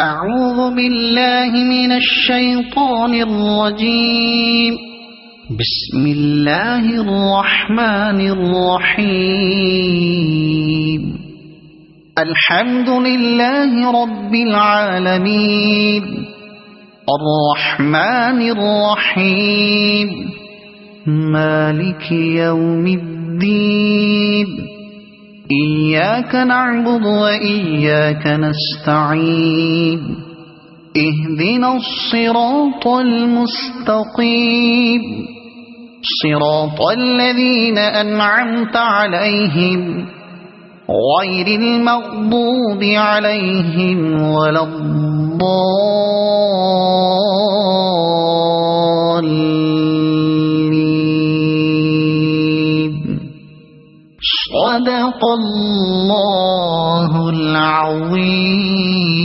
أعوذ بالله من الشيطان الرجيم. بسم الله الرحمن الرحيم. الحمد لله رب العالمين الرحمن الرحيم مالك يوم الدين إياك نعبد وإياك نستعين اهدنا الصراط المستقيم صراط الذين أنعمت عليهم غير المغضوب عليهم ولا الضالين. صدق الله العظيم.